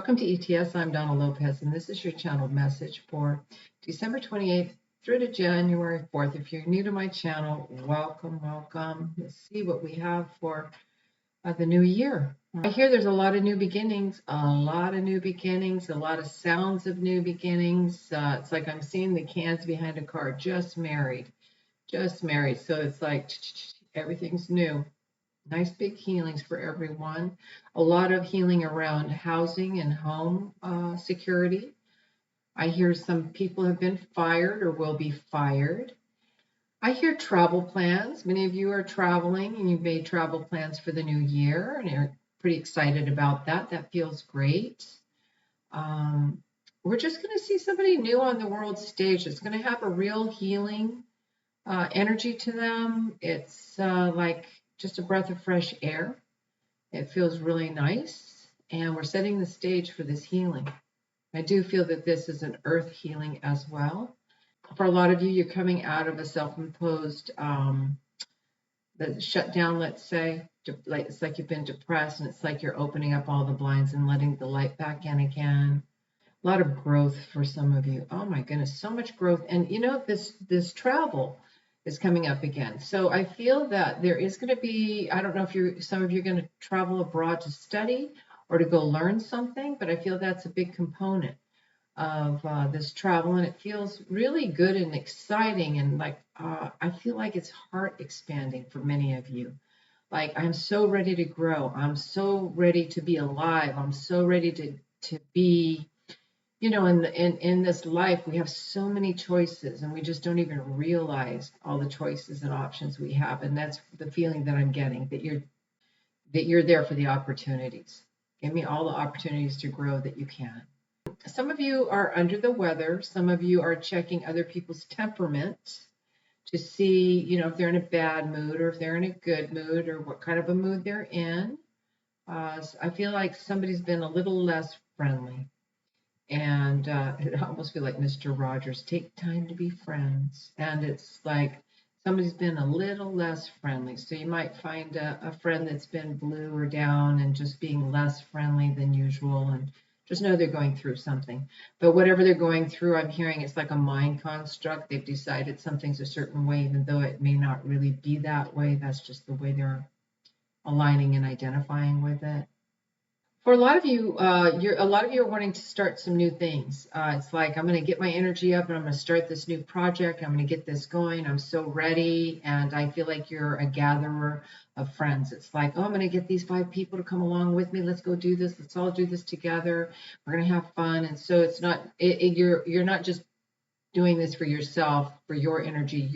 Welcome to ETS. I'm Donna Lopez, and this is your channel message for December 28th through to January 4th. If you're new to my channel, welcome, welcome. Let's see what we have for the new year. I hear there's a lot of new beginnings, a lot of sounds of new beginnings. It's like I'm seeing the cans behind a car, just married. So it's like everything's new. Nice big healings for everyone. A lot of healing around housing and home security. I hear some people have been fired or will be fired. I hear travel plans. Many of you are traveling and you've made travel plans for the new year and are pretty excited about that. That feels great. We're just going to see somebody new on the world stage. It's going to have a real healing energy to them. It's like just a breath of fresh air. It feels really nice, and we're setting the stage for this healing. I do feel that this is an earth healing as well. For a lot of you, you're coming out of a self-imposed shutdown, let's say. It's like you've been depressed, and it's like you're opening up all the blinds and letting the light back in again. A lot of growth for some of you. Oh my goodness, so much growth. And you know, this travel is coming up again. So I feel that there is going to be, I don't know if some of you are going to travel abroad to study or to go learn something, but I feel that's a big component of this travel, and it feels really good and exciting, and like I feel like it's heart expanding for many of you. Like, I'm so ready to grow. I'm so ready to be alive. I'm so ready to be, you know, in this life, we have so many choices, and we just don't even realize all the choices and options we have. And that's the feeling that I'm getting, that you're there for the opportunities. Give me all the opportunities to grow that you can. Some of you are under the weather. Some of you are checking other people's temperaments to see, you know, if they're in a bad mood or if they're in a good mood or what kind of a mood they're in. I feel like somebody's been a little less friendly. And it almost feel like Mr. Rogers, take time to be friends. And it's like somebody's been a little less friendly. So you might find a friend that's been blue or down and just being less friendly than usual. And just know they're going through something. But whatever they're going through, I'm hearing it's like a mind construct. They've decided something's a certain way, even though it may not really be that way. That's just the way they're aligning and identifying with it. For a lot of you, are wanting to start some new things. It's like, I'm going to get my energy up and I'm going to start this new project. I'm going to get this going. I'm so ready. And I feel like you're a gatherer of friends. It's like, oh, I'm going to get these 5 people to come along with me. Let's go do this. Let's all do this together. We're going to have fun. And so it's not, you're not just doing this for yourself, for your energy.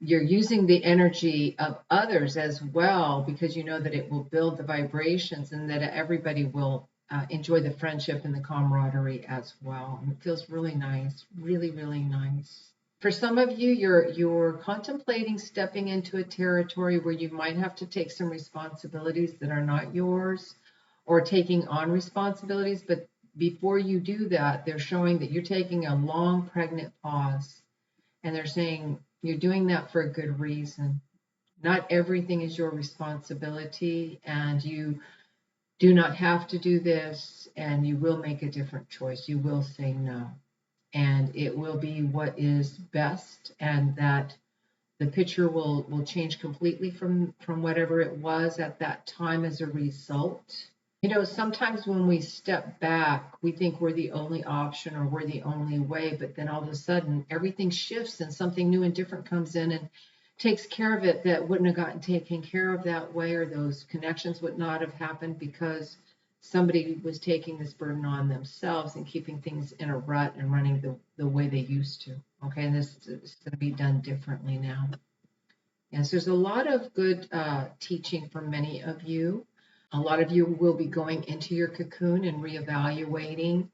You're using the energy of others as well, because you know that it will build the vibrations and that everybody will enjoy the friendship and the camaraderie as well. And it feels really nice, really, really nice. For some of you, you're contemplating stepping into a territory where you might have to take some responsibilities that are not yours, or taking on responsibilities. But before you do that, they're showing that you're taking a long, pregnant pause. And they're saying, you're doing that for a good reason. Not everything is your responsibility, and you do not have to do this, and you will make a different choice. You will say no, and it will be what is best, and that the picture will change completely from whatever it was at that time as a result. You know, sometimes when we step back, we think we're the only option or we're the only way, but then all of a sudden everything shifts and something new and different comes in and takes care of it that wouldn't have gotten taken care of that way, or those connections would not have happened because somebody was taking this burden on themselves and keeping things in a rut and running the way they used to. Okay, and this is going to be done differently now. Yes, there's a lot of good teaching for many of you. A lot of you will be going into your cocoon and reevaluating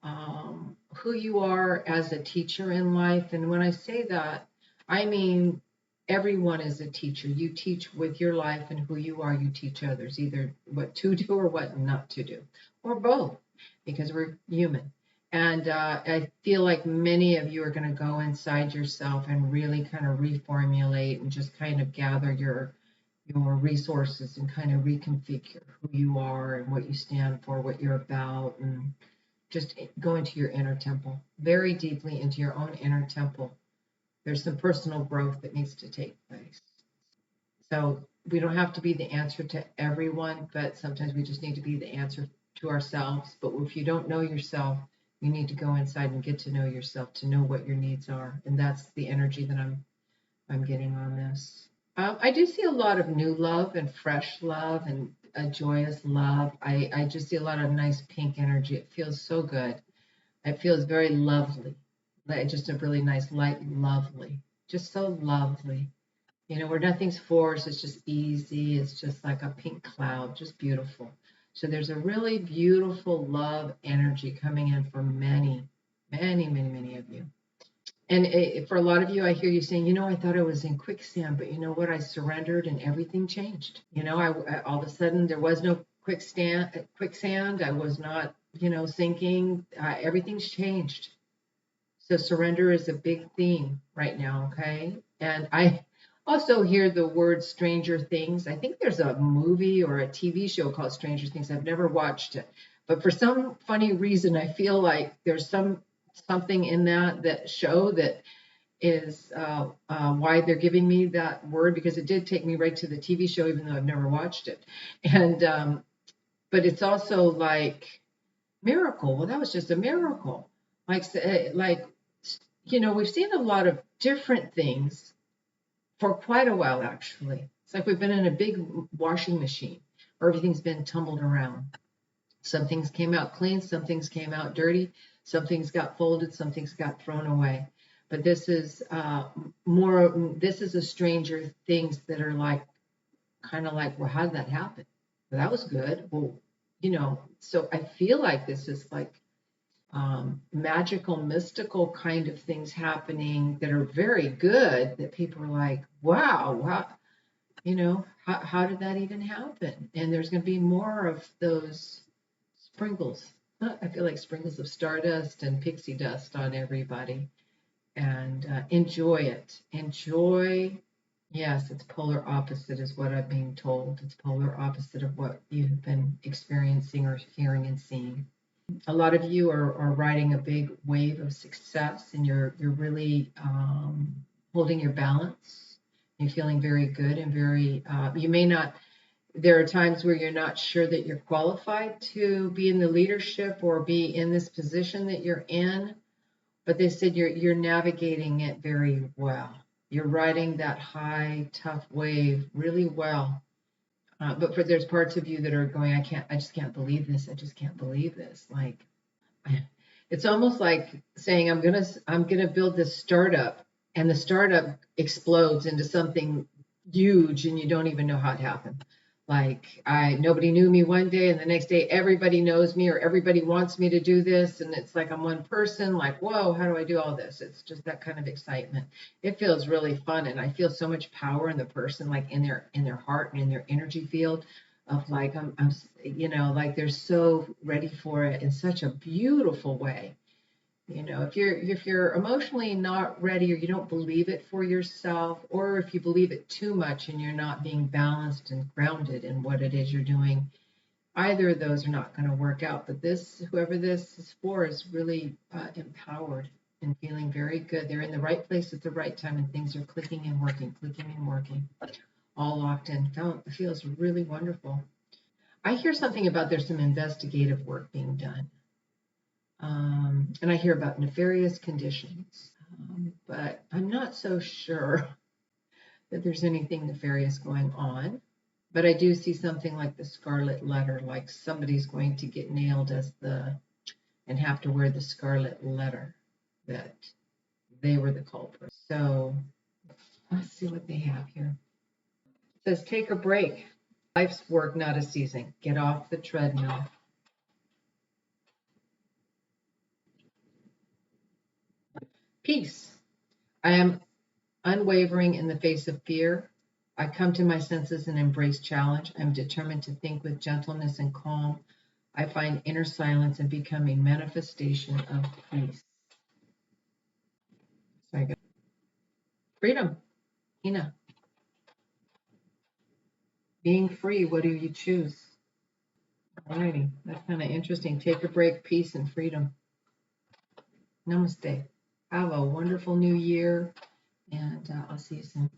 who you are as a teacher in life. And when I say that, I mean everyone is a teacher. You teach with your life, and who you are, you teach others, either what to do or what not to do, or both, because we're human. And I feel like many of you are going to go inside yourself and really kind of reformulate and just kind of gather your resources and kind of reconfigure who you are and what you stand for, what you're about, and just go into your inner temple, very deeply into your own inner temple. There's some personal growth that needs to take place. So we don't have to be the answer to everyone, but sometimes we just need to be the answer to ourselves. But if you don't know yourself, you need to go inside and get to know yourself to know what your needs are. And that's the energy that I'm getting on this. I do see a lot of new love and fresh love and a joyous love. I just see a lot of nice pink energy. It feels so good. It feels very lovely. Like just a really nice, light, lovely. Just so lovely. Where nothing's forced, it's just easy. It's just like a pink cloud, just beautiful. So there's a really beautiful love energy coming in for many, many, many, many of you. And for a lot of you, I hear you saying, I thought I was in quicksand, but you know what? I surrendered and everything changed. I all of a sudden there was no quicksand. I was not, sinking. Everything's changed. So surrender is a big theme right now, okay? And I also hear the word Stranger Things. I think there's a movie or a TV show called Stranger Things. I've never watched it. But for some funny reason, I feel like there's something in that show that is why they're giving me that word, because it did take me right to the TV show, even though I've never watched it. And but it's also like miracle. Well, that was just a miracle. Like we've seen a lot of different things for quite a while, actually. It's like we've been in a big washing machine where everything's been tumbled around. Some things came out clean, some things came out dirty, some things got folded, some things got thrown away. But this is this is a stranger things that are like, kind of like, well, how did that happen? Well, that was good. Well, so I feel like this is like magical, mystical kind of things happening that are very good, that people are like, wow, how did that even happen? And there's going to be more of those sprinkles. I feel like sprinkles of stardust and pixie dust on everybody. And enjoy it. Enjoy. Yes, it's polar opposite, is what I'm being told. It's polar opposite of what you've been experiencing or hearing and seeing. A lot of you are riding a big wave of success, and you're really holding your balance. You're feeling very good and very. You may not. There are times where you're not sure that you're qualified to be in the leadership or be in this position that you're in, but they said you're navigating it very well. You're riding that high, tough wave really well. But there's parts of you that are going, I just can't believe this. I just can't believe this. Like, it's almost like saying, I'm gonna build this startup, and the startup explodes into something huge, and you don't even know how it happened. Like, nobody knew me one day, and the next day everybody knows me, or everybody wants me to do this, and it's like I'm one person. Like, whoa, how do I do all this? It's just that kind of excitement. It feels really fun, and I feel so much power in the person, like in their heart and in their energy field, of like I'm like they're so ready for it in such a beautiful way. If you're emotionally not ready, or you don't believe it for yourself, or if you believe it too much and you're not being balanced and grounded in what it is you're doing, either of those are not going to work out. But whoever this is for, is really empowered and feeling very good. They're in the right place at the right time, and things are clicking and working, all locked in. It feels really wonderful. I hear something about there's some investigative work being done. And I hear about nefarious conditions, but I'm not so sure that there's anything nefarious going on. But I do see something like the scarlet letter, like somebody's going to get nailed and have to wear the scarlet letter, that they were the culprit. So let's see what they have here. It says, take a break. Life's work, not a season. Get off the treadmill. Peace. I am unwavering in the face of fear. I come to my senses and embrace challenge. I'm determined to think with gentleness and calm. I find inner silence and become a manifestation of peace. So I got freedom. Ina. Being free, what do you choose? Alrighty, that's kind of interesting. Take a break, peace, and freedom. Namaste. Have a wonderful new year, and I'll see you soon.